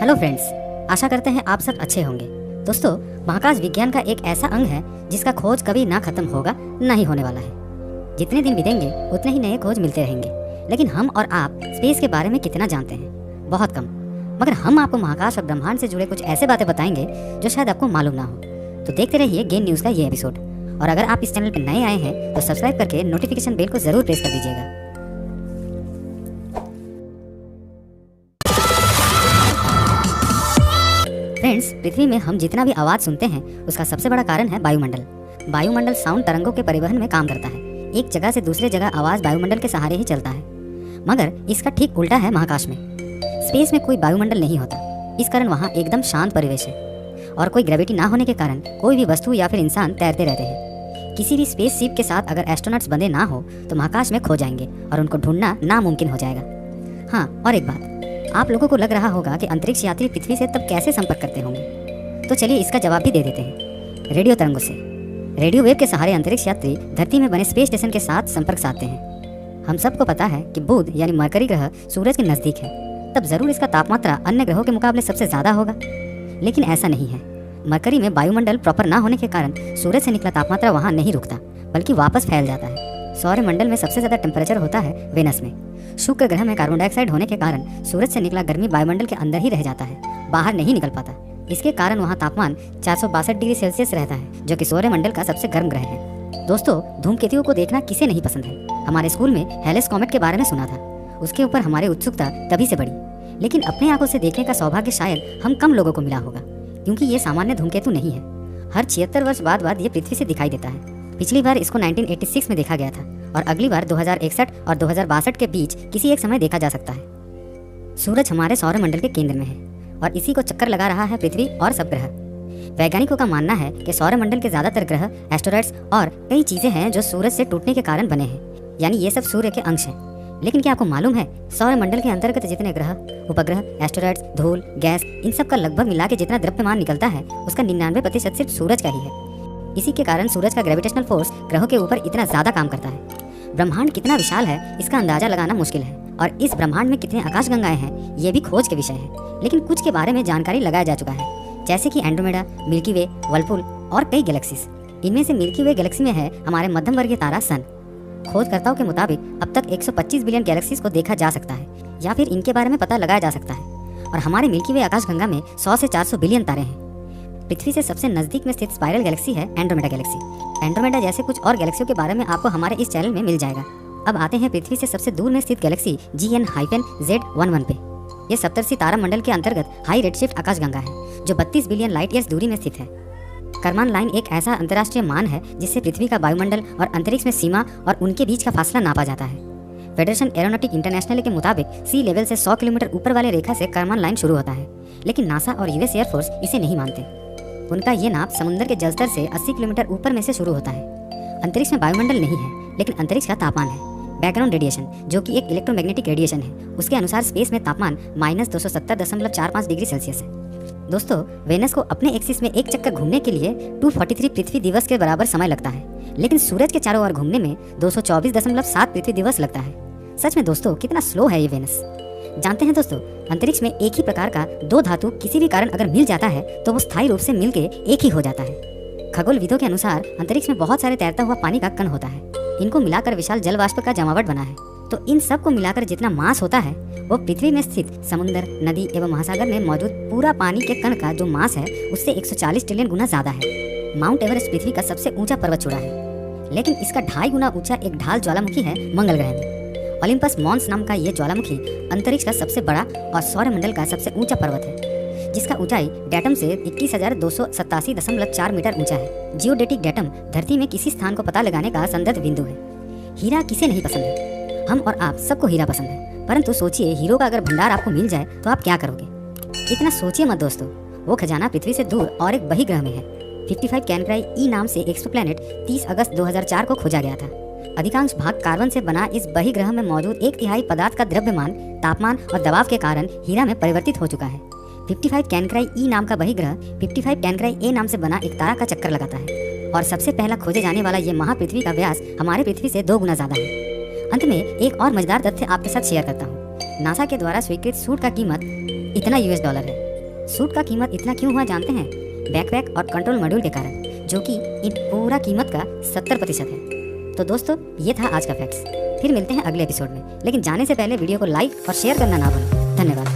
Hello friends, आशा करते हैं आप सब अच्छे होंगे। दोस्तों, महाकाश विज्ञान का एक ऐसा अंग है जिसका खोज कभी ना खत्म होगा, ना ही होने वाला है। जितने दिन बीतेंगे उतने ही नए खोज मिलते रहेंगे। लेकिन हम और आप स्पेस के बारे में कितना जानते हैं? बहुत कम। मगर हम आपको महाकाश और ब्रह्मांड से जुड़े कुछ ऐसे बातें बताएंगे जो शायद आपको मालूम ना हो। तो देखते रहिए गेन न्यूज़ का ये एपिसोड। और अगर आप इस चैनल पर नए आए हैं तो सब्सक्राइब करके नोटिफिकेशन बेल को जरूर प्रेस कर दीजिएगा। फ्रेंड्स, पृथ्वी में हम जितना भी आवाज सुनते हैं उसका सबसे बड़ा कारण है वायुमंडल। वायुमंडल साउंड तरंगों के परिवहन में काम करता है। एक जगह से दूसरे जगह आवाज वायुमंडल के सहारे ही चलता है। मगर इसका ठीक उल्टा है महाकाश में। स्पेस में कोई वायुमंडल नहीं होता। इस कारण वहाँ एकदम शांत परिवेश है और कोई ग्रेविटी ना होने के कारण कोई भी वस्तु या फिर इंसान तैरते रहते हैं। किसी भी स्पेस शिप के साथ अगर एस्ट्रोनॉट्स बंधे ना हो तो महाकाश में खो जाएंगे और उनको ढूंढना नामुमकिन हो जाएगा। हाँ, और एक बात, आप लोगों को लग रहा होगा कि अंतरिक्ष यात्री पृथ्वी से तब कैसे संपर्क करते होंगे। तो चलिए इसका जवाब भी दे देते हैं, रेडियो तरंगों से। रेडियो वेव के सहारे अंतरिक्ष यात्री धरती में बने स्पेस स्टेशन के साथ संपर्क साधते हैं। हम सबको पता है कि बुध यानी मरकरी ग्रह सूरज के नजदीक है, तब जरूर इसका तापमात्रा अन्य ग्रहों के मुकाबले सबसे ज्यादा होगा। लेकिन ऐसा नहीं है। मरकरी में वायुमंडल प्रॉपर ना होने के कारण सूरज से निकला तापमात्रा वहाँ नहीं रुकता, बल्कि वापस फैल जाता है। सौरमंडल में सबसे ज्यादा टेम्परेचर होता है वेनस में। शुक्र ग्रह में कार्बन डाइऑक्साइड होने के कारण सूरज से निकला गर्मी वायुमंडल के अंदर ही रह जाता है, बाहर नहीं निकल पाता। इसके कारण वहाँ तापमान 462 डिग्री सेल्सियस रहता है, जो कि सौरमंडल का सबसे गर्म ग्रह है। दोस्तों, धूमकेतुओं को देखना किसे नहीं पसंद है। हमारे स्कूल में हेलेस कॉमेट के बारे में सुना था। उसके ऊपर हमारी उत्सुकता तभी से बढ़ी। लेकिन अपने आंखों से देखने का सौभाग्य शायद हम कम लोगों को मिला होगा, क्योंकि ये सामान्य धूमकेतु नहीं है। हर 76 वर्ष बाद ये पृथ्वी से दिखाई देता है। पिछली बार इसको 1986 में देखा गया था और अगली बार 2061 और 2062 के बीच किसी एक समय देखा जा सकता है। सूरज हमारे सौरमंडल के केंद्र में है और इसी को चक्कर लगा रहा है पृथ्वी और सब ग्रह। वैज्ञानिकों का मानना है कि सौरमंडल के ज्यादातर ग्रह, एस्टेरॉइड्स और कई चीजें हैं जो सूरज से टूटने के कारण बने हैं, यानी ये सब सूर्य के अंश हैं। लेकिन क्या आपको मालूम है, सौरमंडल के अंतर्गत जितने ग्रह, उपग्रह, एस्टेरॉइड्स, धूल, गैस, इन सब का लगभग मिला के जितना द्रव्यमान निकलता है उसका 99% सिर्फ सूरज का ही है। इसी के कारण सूरज का ग्रेविटेशनल फोर्स ग्रहों के ऊपर इतना ज्यादा काम करता है। ब्रह्मांड कितना विशाल है इसका अंदाजा लगाना मुश्किल है, और इस ब्रह्मांड में कितने आकाशगंगाएं हैं ये भी खोज के विषय है। लेकिन कुछ के बारे में जानकारी लगाया जा चुका है, जैसे कि एंड्रोमेडा, मिल्की वे, वर्लपुल और कई गैलेक्सीज। इनमें से मिल्की वे गैलेक्सी में है हमारे मध्यम वर्गीय तारा सन। खोजकर्ताओं के मुताबिक अब तक 125 बिलियन गैलेक्सीज को देखा जा सकता है, या फिर इनके बारे में पता लगाया जा सकता है। और हमारे मिल्की वे आकाशगंगा में 100 से 400 बिलियन तारे हैं। पृथ्वी से सबसे नजदीक में स्थित स्पाइरल गैलेक्सी है एंड्रोमेडा गैलेक्सी। एंड्रोमेडा जैसे कुछ और गैलेक्सियों के बारे में आपको हमारे इस चैनल में मिल जाएगा। अब आते हैं पृथ्वी से सबसे दूर में स्थित गैलेक्सी GN-Z11 पे। ये सप्तर्षि तारा मंडल के अंतर्गत हाई रेडशिफ्ट आकाशगंगा है, जो 32 बिलियन लाइट ईयर्स दूरी में स्थित है। करमान लाइन एक ऐसा अंतर्राष्ट्रीय मान है जिससे पृथ्वी का वायुमंडल और अंतरिक्ष में सीमा और उनके बीच का फासला नापा जाता है। फेडरेशन एरोनॉटिक इंटरनेशनल के मुताबिक सी लेवल से 100 किलोमीटर ऊपर वाले रेखा से करमान लाइन शुरू होता है। लेकिन नासा और यूएस एयरफोर्स इसे नहीं मानते। उनका ये नाप समुद्र के जलस्तर से 80 किलोमीटर ऊपर में से शुरू होता है। अंतरिक्ष में वायुमंडल नहीं है, लेकिन अंतरिक्ष का तापमान है। बैकग्राउंड रेडिएशन, जो कि एक इलेक्ट्रोमैग्नेटिक रेडिएशन है, उसके अनुसार स्पेस में तापमान -270.45 डिग्री सेल्सियस है। दोस्तों, वेनस को अपने एक्सिस में एक चक्कर घूमने के लिए 243 पृथ्वी दिवस के बराबर समय लगता है, लेकिन सूरज के चारों ओर घूमने में 224.7 पृथ्वी दिवस लगता है। सच में दोस्तों, कितना स्लो है ये वेनस। जानते हैं दोस्तों, अंतरिक्ष में एक ही प्रकार का दो धातु किसी भी कारण अगर मिल जाता है तो वो स्थायी रूप से मिलके एक ही हो जाता है। खगोलविदों के अनुसार अंतरिक्ष में बहुत सारे तैरता हुआ पानी का कण होता है। इनको मिलाकर विशाल जल वाष्प का जमावट बना है। तो इन सब को मिलाकर जितना मास होता है वो पृथ्वी में स्थित समुद्र, नदी एवं महासागर में मौजूद पूरा पानी के कण का जो मास है उससे 140 ट्रिलियन गुना ज्यादा है। माउंट एवरेस्ट पृथ्वी का सबसे ऊंचा पर्वत चूड़ा है, लेकिन इसका 2.5 गुना ऊंचा एक ढाल ज्वालामुखी है मंगल ग्रह में। ओलिम्पस मॉन्स नाम का ये ज्वालामुखी अंतरिक्ष का सबसे बड़ा और सौरमंडल का सबसे ऊंचा पर्वत है, जिसका ऊंचाई डेटम से 21,287.4 मीटर ऊंचा है। जियोडेटिक डेटम धरती में किसी स्थान को पता लगाने का संदर्भ बिंदु है। हीरा किसे नहीं पसंद है? हम और आप सबको हीरा पसंद है, परंतु सोचिए हीरो का अगर भंडार आपको मिल जाए तो आप क्या करोगे? इतना सोचिए मत दोस्तों। वो खजाना पृथ्वी से दूर और एक बही ग्रह में है। 55 कैनक्राई ई नाम से एक्सोप्लैनेट 30 अगस्त 2004 को खोजा गया था। अधिकांश भाग कार्बन से बना इस बही ग्रह में मौजूद 1/3 पदार्थ का द्रव्यमान, तापमान और दबाव के कारण हीरा में परिवर्तित हो चुका है। 55 कैनक्राई ई नाम का बही ग्रह 55 कैनक्राई ए नाम से बना एक तारा का चक्कर लगाता है, और सबसे पहला खोजे जाने वाला ये महापृथ्वी का व्यास हमारे पृथ्वी से 2 गुना ज्यादा है। अंत में एक और मजेदार तथ्य आपके साथ शेयर करता हूँ। नासा के द्वारा स्वीकृत सूट का कीमत इतना $, है। सूट का कीमत इतना क्यों हुआ जानते हैं? बैकपैक और कंट्रोल मॉड्यूल के कारण, जो कि इन पूरा कीमत का 70% है। तो दोस्तों ये था आज का फैक्ट्स। फिर मिलते हैं अगले एपिसोड में, लेकिन जाने से पहले वीडियो को लाइक और शेयर करना ना भूलें। धन्यवाद।